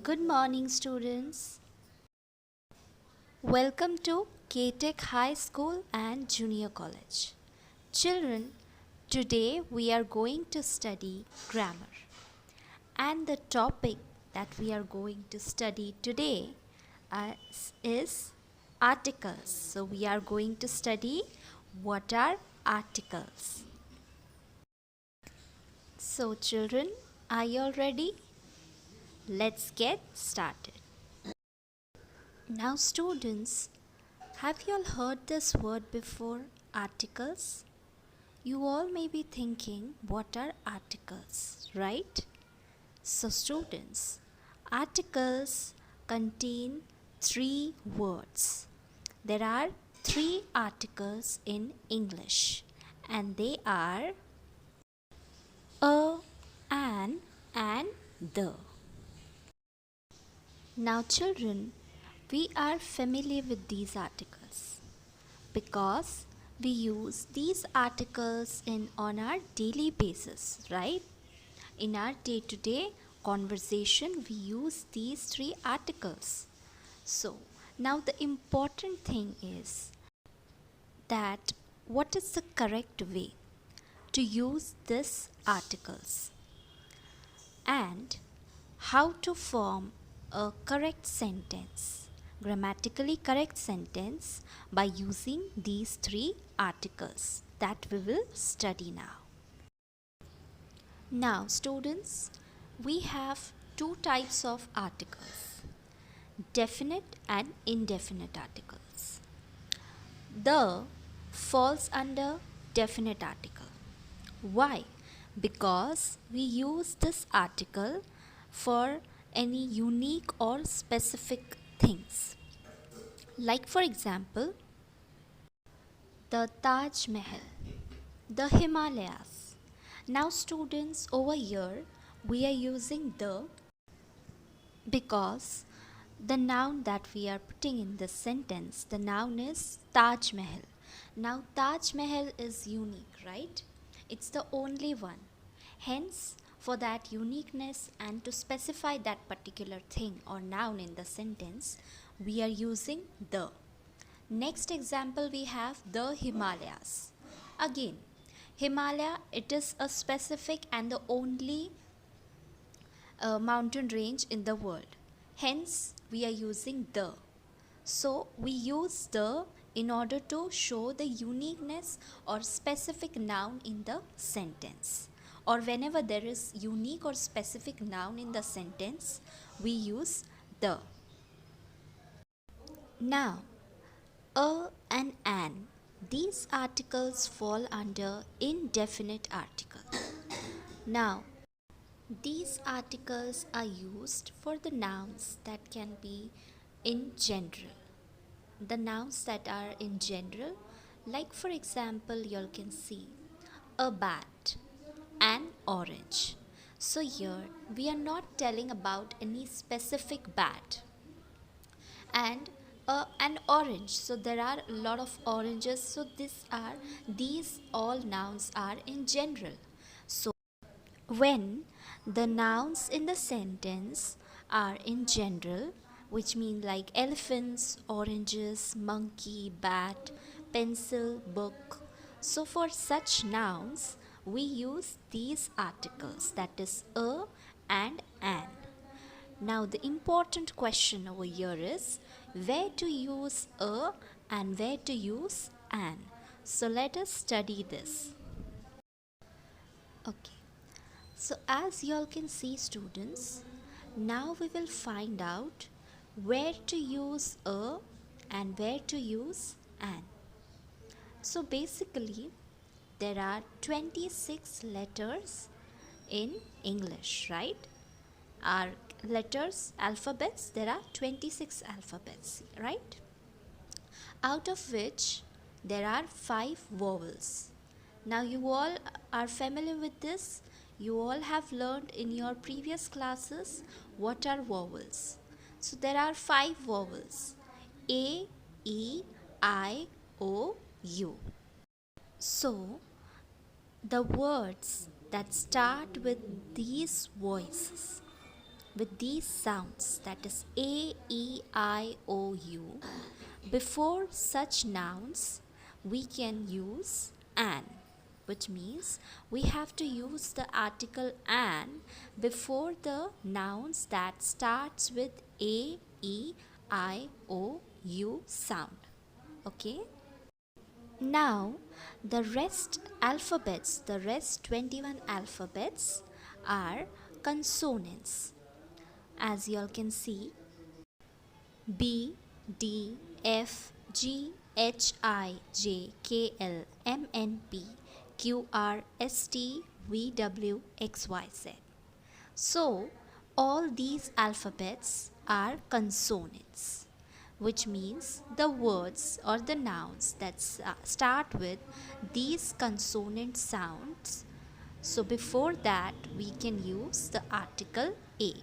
Good morning, students. Welcome to K-Tech High School and Junior College. Children, today we are going to study grammar. And the topic that we are going to study today is articles. So, we are going to study what are articles. So, children, are you all ready? Let's get started. Now, students, have you all heard this word before? Articles? You all may be thinking, what are articles, right? So, students, articles contain three words. There are three articles in English, and they are a, an, and the. Now, children, we are familiar with these articles because we use these articles on our daily basis, right? In our day-to-day conversation, we use these three articles. So, now the important thing is that what is the correct way to use these articles and how to form a correct sentence, grammatically correct sentence by using these three articles that we will study now. Now, students, we have two types of articles, definite and indefinite articles. The falls under definite article. Why? Because we use this article for any unique or specific things. Like, for example, the Taj Mahal, the Himalayas. Now, students, over here we are using the because the noun that we are putting in this sentence, the noun is Taj Mahal. Now, Taj Mahal is unique, right? It's the only one. Hence, for that uniqueness and to specify that particular thing or noun in the sentence, we are using the. Next example, we have the Himalayas. Again, Himalaya, it is a specific and the only mountain range in the world. Hence, we are using the. So, we use the in order to show the uniqueness or specific noun in the sentence. Or whenever there is unique or specific noun in the sentence, we use the. Now, a and an. These articles fall under indefinite article. Now, these articles are used for the nouns that can be in general. The nouns that are in general, like for example, you all can see a bat, an orange. So here we are not telling about any specific bat. And an orange, so there are a lot of oranges, so these all nouns are in general. So when the nouns in the sentence are in general, which mean like elephants, oranges, monkey, bat, pencil, book, so for such nouns we use these articles, that is a and an. Now, the important question over here is where to use a and where to use an. So, let us study this. Okay. So, as you all can see, students, now we will find out where to use a and where to use an. So, basically, there are 26 letters in English, right? Our letters, alphabets, there are 26 alphabets, right? Out of which there are 5 vowels. Now, you all are familiar with this. You all have learned in your previous classes what are vowels. So, there are 5 vowels: A, E, I, O, U. So, the words that start with these voices, with these sounds, that is A, E, I, O, U, before such nouns we can use an, which means we have to use the article an before the nouns that starts with A, E, I, O, U sound. Okay? Now, the rest 21 alphabets are consonants. As you all can see, B, D, F, G, H, I, J, K, L, M, N, P, Q, R, S, T, V, W, X, Y, Z. So, all these alphabets are consonants, which means the words or the nouns that start with these consonant sounds. So, before that, we can use the article A.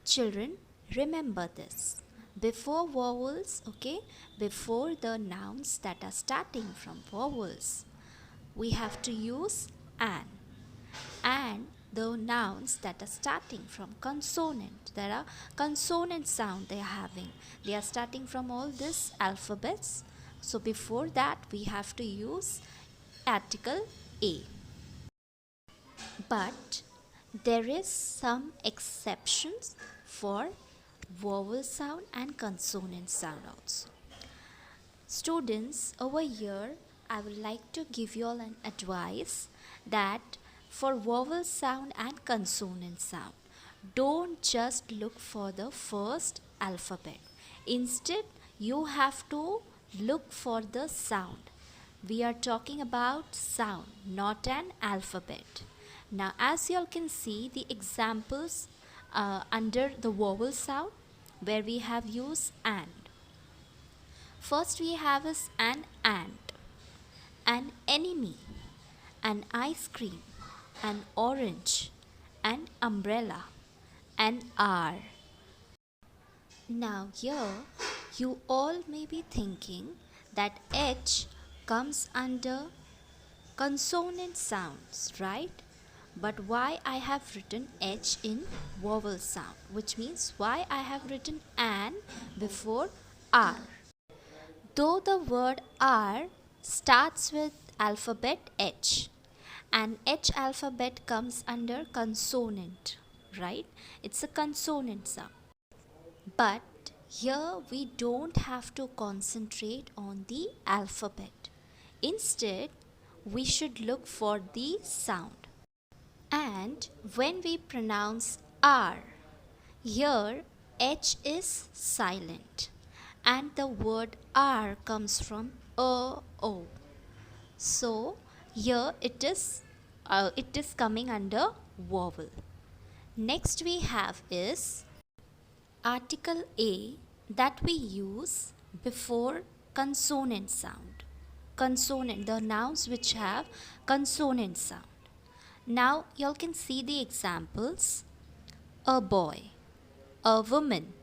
Children, remember this. Before vowels, okay, before the nouns that are starting from vowels, we have to use an. And the nouns that are starting from consonant, there are consonant sound they are having. They are starting from all these alphabets. So before that, we have to use article A. But there is some exceptions for vowel sound and consonant sound also. Students, over here I would like to give you all an advice that for vowel sound and consonant sound, don't just look for the first alphabet. Instead, you have to look for the sound. We are talking about sound, not an alphabet. Now, as you all can see, the examples under the vowel sound where we have used and. First we have is an ant, an enemy, an ice cream, an orange, an umbrella, an hour. Now here you all may be thinking that H comes under consonant sounds, right? But why I have written H in vowel sound, which means why I have written an before R. Though the word R starts with alphabet H, and H alphabet comes under consonant, right? It's a consonant sound. But here we don't have to concentrate on the alphabet. Instead, we should look for the sound. And when we pronounce R, here H is silent and the word R comes from O. So here it is coming under vowel. Next we have is article A that we use before consonant sound. Consonant, the nouns which have consonant sound. Now you all can see the examples: a boy, a woman,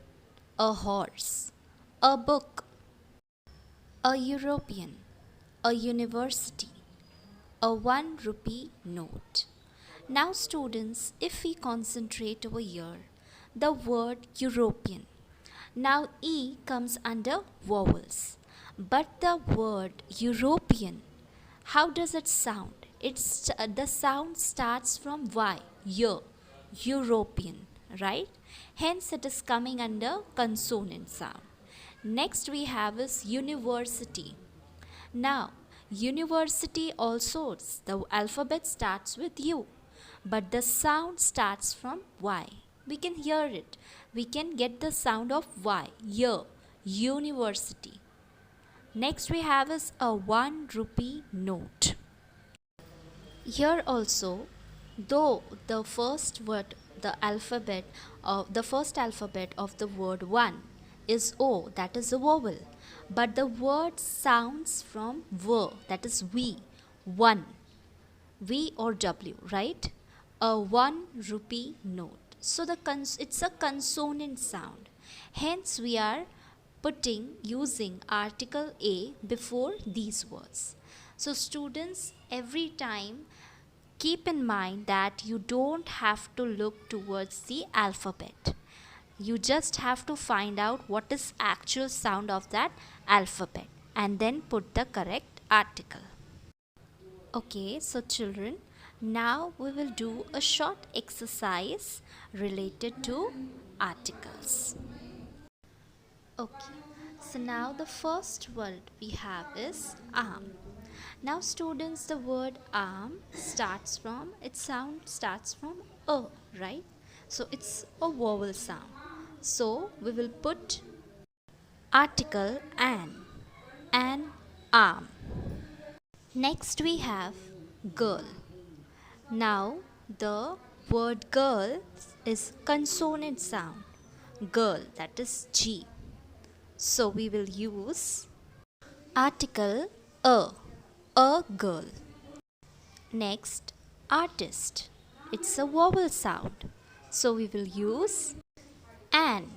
a horse, a book, a European, a university, a 1 rupee note. Now students, if we concentrate over here, the word European. Now E comes under vowels. But the word European, how does it sound? The sound starts from Y, European, right? Hence it is coming under consonant sound. Next we have is university. Now, university also, the alphabet starts with U, but the sound starts from Y. We can hear it. We can get the sound of Y, university. Next we have is a 1 rupee note. Here also, though the first alphabet of the word one is O, that is a vowel, but the word sounds from V, that is V, one, V or W, right? A 1 rupee note. So it's a consonant sound. Hence we are using article A before these words. So students, every time keep in mind that you don't have to look towards the alphabet. You just have to find out what is actual sound of that alphabet and then put the correct article. Okay, so children, now we will do a short exercise related to articles. Okay, so now the first word we have is arm. Now students, the word arm its sound starts from a, right? So it's a vowel sound. So we will put article an arm. Next we have girl. Now the word girl is consonant sound. Girl, that is G. So we will use article a girl. Next, artist. It's a vowel sound. So we will use an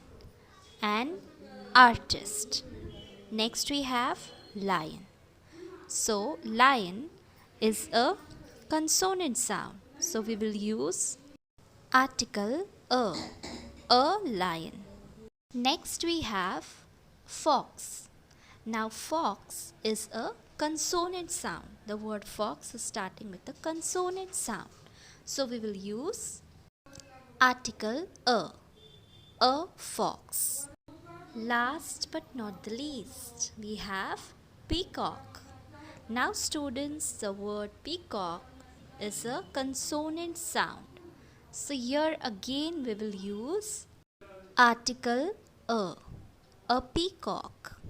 artist. Next we have lion. So lion is a consonant sound. So we will use article a lion. Next we have fox. Now fox is a consonant sound. The word fox is starting with a consonant sound. So we will use article a fox. Last but not the least, we have peacock. Now students, the word peacock is a consonant sound. So here again we will use article a peacock.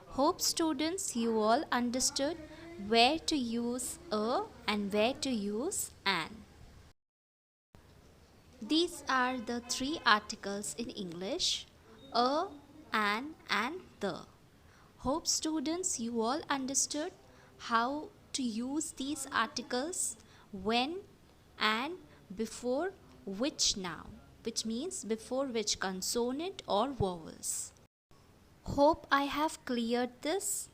Hope students you all understood where to use a and where to use an. These are the three articles in English: a, an and the. Hope students you all understood how to use these articles when and before which noun, which means before which consonant or vowels. Hope I have cleared this.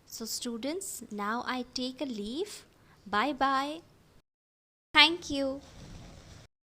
So students, now I take a leave. Bye bye. Thank you.